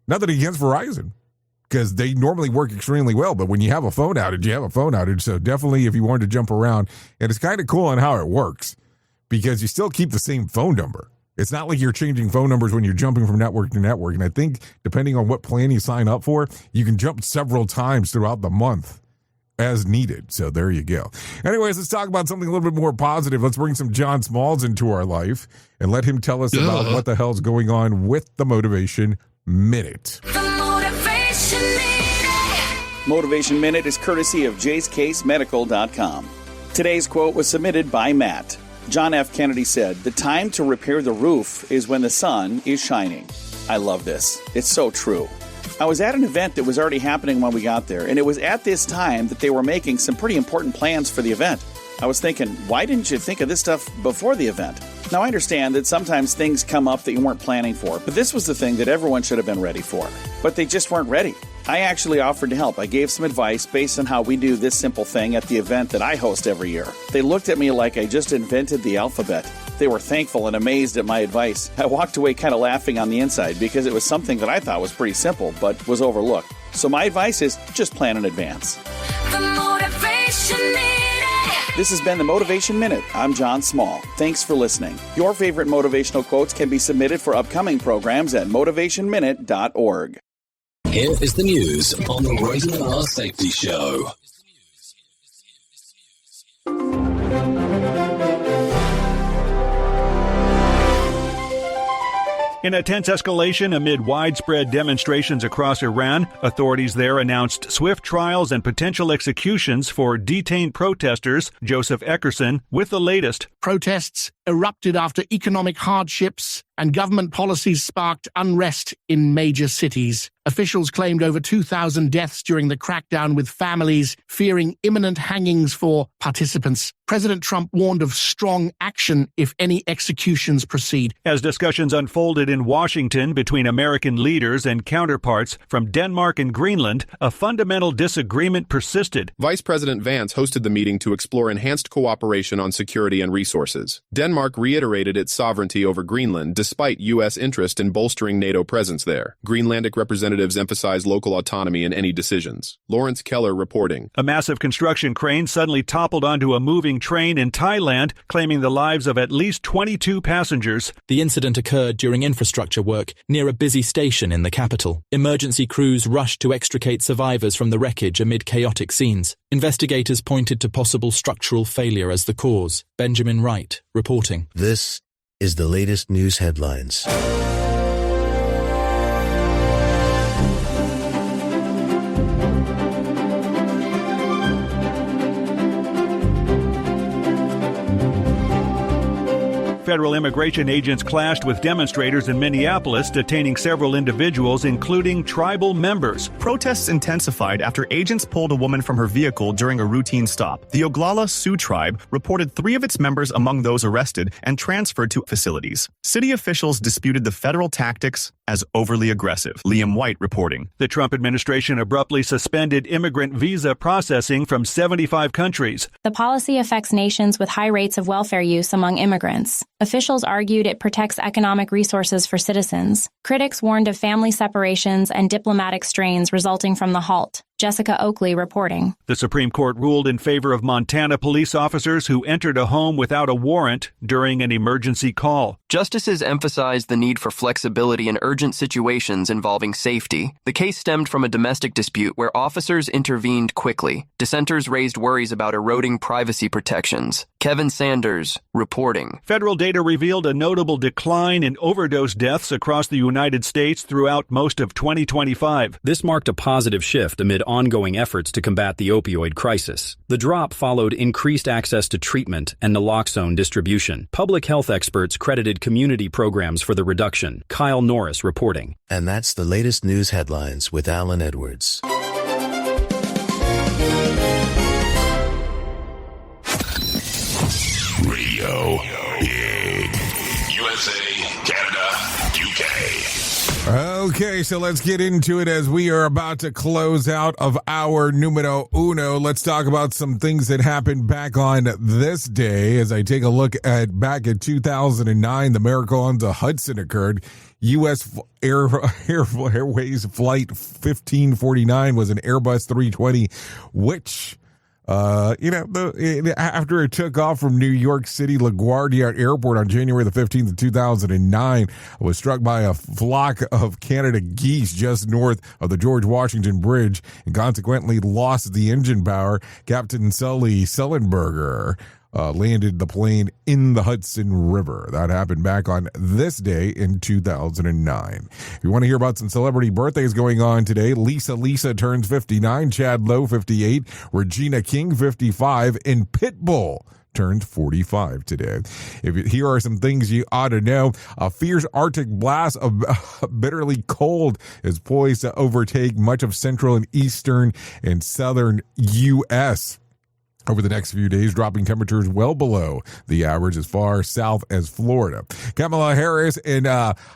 S4: Nothing against Verizon, because they normally work extremely well, but when you have a phone outage, you have a phone outage. So definitely if you wanted to jump around, and it's kind of cool on how it works, because you still keep the same phone number. It's not like you're changing phone numbers when you're jumping from network to network. And I think depending on what plan you sign up for, you can jump several times throughout the month as needed. So there you go. Anyways, let's talk about something a little bit more positive. Let's bring some John Smalls into our life and let him tell us about what the hell's going on with the Motivation Minute.
S18: Motivation Minute is courtesy of JaceCaseMedical.com. Today's quote was submitted by Matt. John F. Kennedy said, "The time to repair the roof is when the sun is shining." I love this. It's so true. I was at an event that was already happening when we got there, and it was at this time that they were making some pretty important plans for the event. I was thinking, why didn't you think of this stuff before the event? Now, I understand that sometimes things come up that you weren't planning for, but this was the thing that everyone should have been ready for. But they just weren't ready. I actually offered to help. I gave some advice based on how we do this simple thing at the event that I host every year. They looked at me like I just invented the alphabet. They were thankful and amazed at my advice. I walked away kind of laughing on the inside because it was something that I thought was pretty simple but was overlooked. So my advice is just plan in advance. The Motivation Minute. This has been the Motivation Minute. I'm John Small. Thanks for listening. Your favorite motivational quotes can be submitted for upcoming programs at motivationminute.org.
S11: Here is the news on the Rated R Safety Show.
S19: In a tense escalation amid widespread demonstrations across Iran, authorities there announced swift trials and potential executions for detained protesters. Joseph Eckerson with the latest.
S20: Protests erupted after economic hardships and government policies sparked unrest in major cities. Officials claimed over 2,000 deaths during the crackdown, with families fearing imminent hangings for participants. President Trump warned of strong action if any executions proceed.
S19: As discussions unfolded in Washington between American leaders and counterparts from Denmark and Greenland, a fundamental disagreement persisted.
S21: Vice President Vance hosted the meeting to explore enhanced cooperation on security and resources. Denmark reiterated its sovereignty over Greenland despite U.S. interest in bolstering NATO presence there. Greenlandic representatives emphasized local autonomy in any decisions. Lawrence Keller reporting.
S19: A massive construction crane suddenly toppled onto a moving train in Thailand, claiming the lives of at least 22 passengers.
S22: The incident occurred during infrastructure work near a busy station in the capital. Emergency crews rushed to extricate survivors from the wreckage amid chaotic scenes. Investigators pointed to possible structural failure as the cause. Benjamin Wright reporting.
S23: This is the latest news headlines.
S19: Federal immigration agents clashed with demonstrators in Minneapolis, detaining several individuals, including tribal members.
S24: Protests intensified after agents pulled a woman from her vehicle during a routine stop. The Oglala Sioux tribe reported 3 of its members among those arrested and transferred to facilities. City officials disputed the federal tactics as overly aggressive. Liam White reporting.
S19: The Trump administration abruptly suspended immigrant visa processing from 75 countries.
S25: The policy affects nations with high rates of welfare use among immigrants. Officials argued it protects economic resources for citizens. Critics warned of family separations and diplomatic strains resulting from the halt. Jessica Oakley reporting.
S19: The Supreme Court ruled in favor of Montana police officers who entered a home without a warrant during an emergency call.
S2: Justices emphasized the need for flexibility in urgent situations involving safety. The case stemmed from a domestic dispute where officers intervened quickly. Dissenters raised worries about eroding privacy protections. Kevin Sanders, reporting.
S19: Federal data revealed a notable decline in overdose deaths across the United States throughout most of 2025.
S3: This marked a positive shift amid ongoing efforts to combat the opioid crisis. The drop followed increased access to treatment and naloxone distribution. Public health experts credited community programs for the reduction. Kyle Norris reporting.
S23: And that's the latest news headlines with Alan Edwards.
S13: Radio Big.
S6: USA, Canada, UK.
S4: Okay, so let's get into it as we are about to close out of our numero uno. Let's talk about some things that happened back on this day. As I take a look at back in 2009, the miracle on the Hudson occurred. U.S. Airways Flight 1549 was an Airbus 320, which... after it took off from New York City LaGuardia Airport on January the 15th of 2009, it was struck by a flock of Canada geese just north of the George Washington Bridge and consequently lost the engine power. Captain Sully Sullenberger landed the plane in the Hudson River. That happened back on this day in 2009. If you want to hear about some celebrity birthdays going on today, Lisa turns 59, Chad Lowe 58, Regina King 55, and Pitbull turned 45 today. Here are some things you ought to know. A fierce Arctic blast of bitterly cold is poised to overtake much of central and eastern and southern U.S. over the next few days, dropping temperatures well below the average as far south as Florida. Kamala Harris and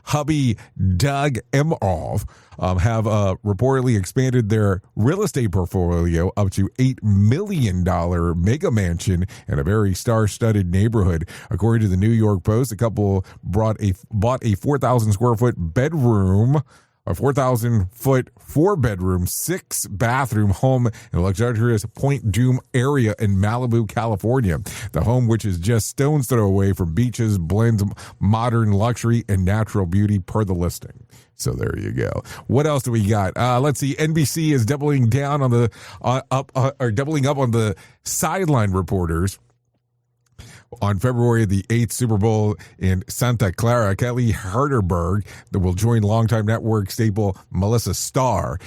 S4: hubby Doug Emhoff have reportedly expanded their real estate portfolio up to $8 million mega mansion in a very star-studded neighborhood. According to the New York Post, the couple bought a 4,000 square foot bedroom, a 4,000-foot, 4-bedroom, 6-bathroom home in a luxurious Point Dume area in Malibu, California. The home, which is just stone's throw away from beaches, blends modern luxury and natural beauty per the listing. So there you go. What else do we got? Let's see. NBC is doubling down on the doubling up on the sideline reporters. On February the 8th, Super Bowl in Santa Clara, Kelly Herterberg that will join longtime network staple Melissa Starr,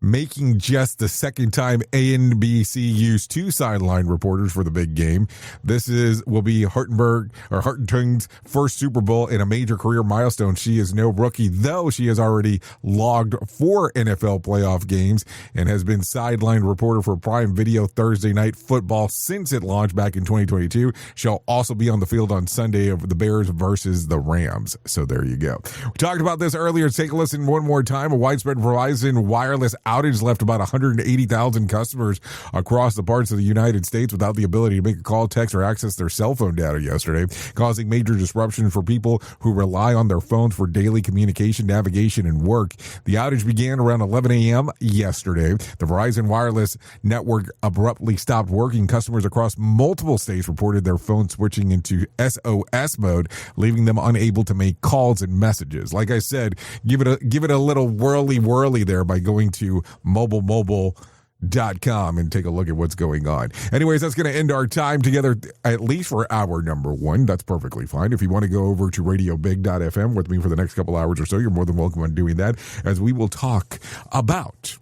S4: making just the second time NBC used two sideline reporters for the big game. This will be Hartenberg's first Super Bowl in a major career milestone. She is no rookie, though she has already logged 4 NFL playoff games and has been sideline reporter for Prime Video Thursday Night Football since it launched back in 2022. She'll also be on the field on Sunday of the Bears versus the Rams. So there you go. We talked about this earlier. Take a listen one more time. A widespread Verizon wireless outage left about 180,000 customers across the parts of the United States without the ability to make a call, text, or access their cell phone data yesterday, causing major disruption for people who rely on their phones for daily communication, navigation, and work. The outage began around 11 a.m. yesterday. The Verizon wireless network abruptly stopped working. Customers across multiple states reported their phones switching into SOS mode, leaving them unable to make calls and messages. Like I said, give it a little whirly there by going to mobile.com and take a look at what's going on. Anyways, that's going to end our time together, at least for hour number 1. That's perfectly fine. If you want to go over to radiobig.fm with me for the next couple hours or so, you're more than welcome on doing that, as we will talk about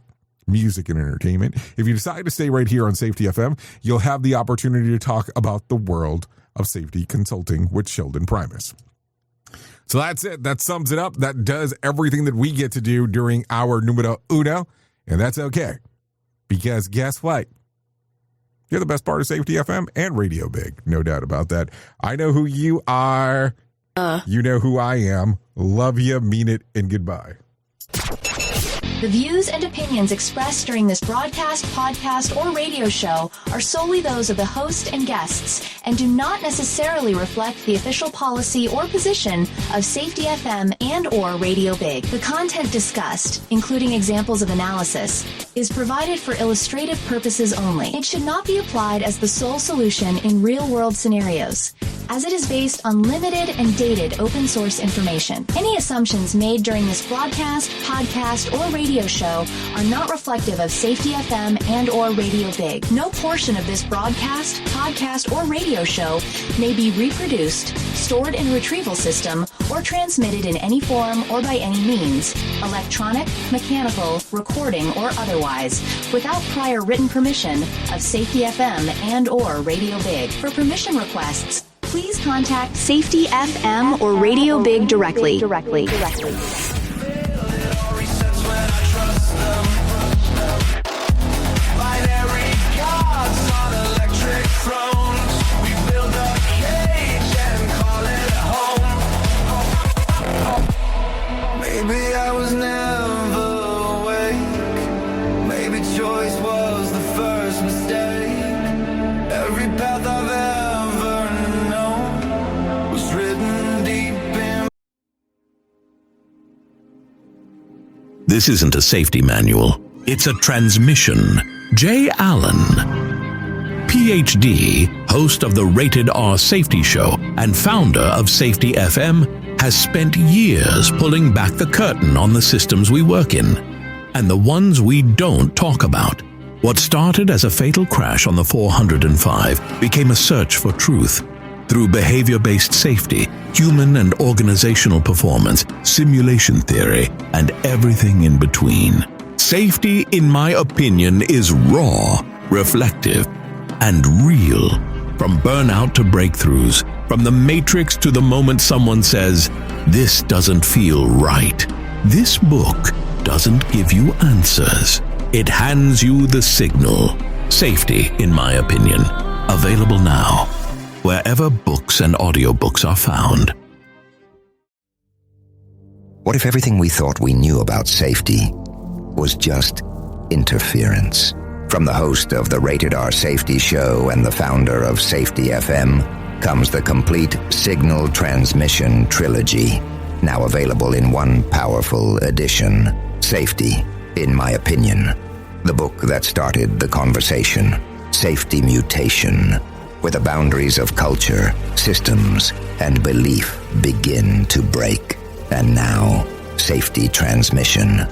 S4: music and entertainment. If you decide to stay right here on Safety FM, you'll have the opportunity to talk about the world of safety consulting with Sheldon Primus. So that's it. That sums it up. That does everything that we get to do during our numero uno. And that's okay, because guess what? You're the best part of Safety FM and Radio Big. No doubt about that. I know who you are. You know who I am. Love you, mean it, and goodbye.
S8: The views and opinions expressed during this broadcast, podcast, or radio show are solely those of the host and guests and do not necessarily reflect the official policy or position of Safety FM and or Radio Big. The content discussed, including examples of analysis, is provided for illustrative purposes only. It should not be applied as the sole solution in real-world scenarios, as it is based on limited and dated open source information. Any assumptions made during this broadcast, podcast, or radio show are not reflective of Safety FM and or Radio Big. No portion of this broadcast, podcast, or radio show may be reproduced, stored in a retrieval system, or transmitted in any form or by any means, electronic, mechanical, recording, or otherwise, without prior written permission of Safety FM and or Radio Big. For permission requests, please contact Safety FM or Radio Big directly.
S17: Maybe I was never awake. Maybe choice was the first mistake. Every path I've ever known was written deep in.
S13: This isn't a safety manual. It's a transmission. Jay Allen, PhD, host of the Rated R Safety Show and founder of Safety FM, has spent years pulling back the curtain on the systems we work in, and the ones we don't talk about. What started as a fatal crash on the 405 became a search for truth. Through behavior-based safety, human and organizational performance, simulation theory, and everything in between. Safety, in my opinion, is raw, reflective, and real. From burnout to breakthroughs, from the matrix to the moment someone says, "This doesn't feel right." This book doesn't give you answers. It hands you the signal. Safety, in my opinion. Available now, wherever books and audiobooks are found.
S5: What if everything we thought we knew about safety was just interference? From the host of the Rated R Safety Show and the founder of Safety FM comes the complete Signal Transmission Trilogy, now available in one powerful edition. Safety, in my opinion. The book that started the conversation. Safety Mutation, where the boundaries of culture, systems, and belief begin to break. And now, Safety Transmission,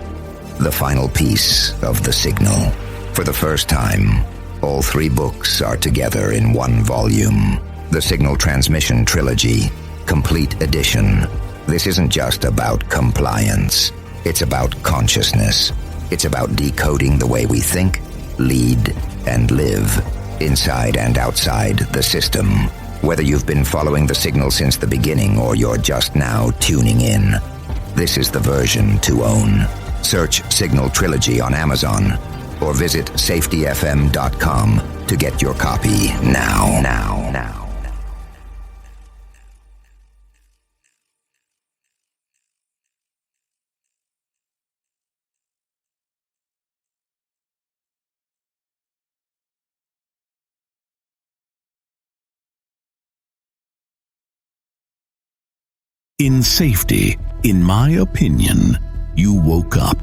S5: the final piece of the signal. For the first time, all three books are together in one volume. The Signal Transmission Trilogy, Complete Edition. This isn't just about compliance. It's about consciousness. It's about decoding the way we think, lead, and live, inside and outside the system. Whether you've been following the signal since the beginning or you're just now tuning in, this is the version to own. Search Signal Trilogy on Amazon or visit safetyfm.com to get your copy now.
S13: In safety, in my opinion, you woke up.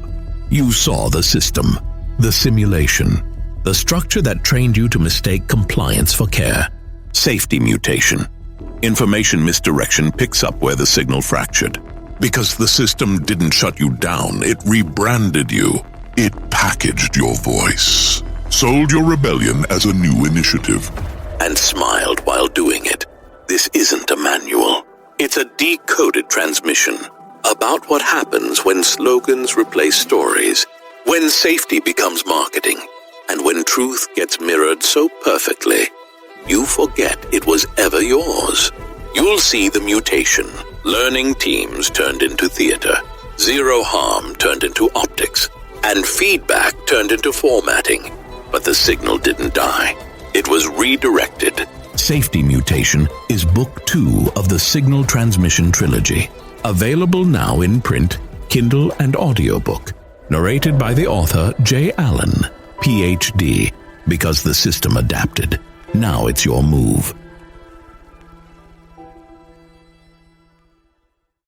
S13: You saw the system, the simulation, the structure that trained you to mistake compliance for care. Safety mutation. Information misdirection picks up where the signal fractured. Because the system didn't shut you down, it rebranded you. It packaged your voice, sold your rebellion as a new initiative, and smiled while doing it. This isn't a manual. It's a decoded transmission about what happens when slogans replace stories, when safety becomes marketing, and when truth gets mirrored so perfectly, you forget it was ever yours. You'll see the mutation. Learning teams turned into theater, zero harm turned into optics, and feedback turned into formatting. But the signal didn't die. It was redirected. Safety Mutation is Book 2 of the Signal Transmission Trilogy. Available now in print, Kindle, and audiobook. Narrated by the author Jay Allen, PhD. Because the system adapted. Now it's your move.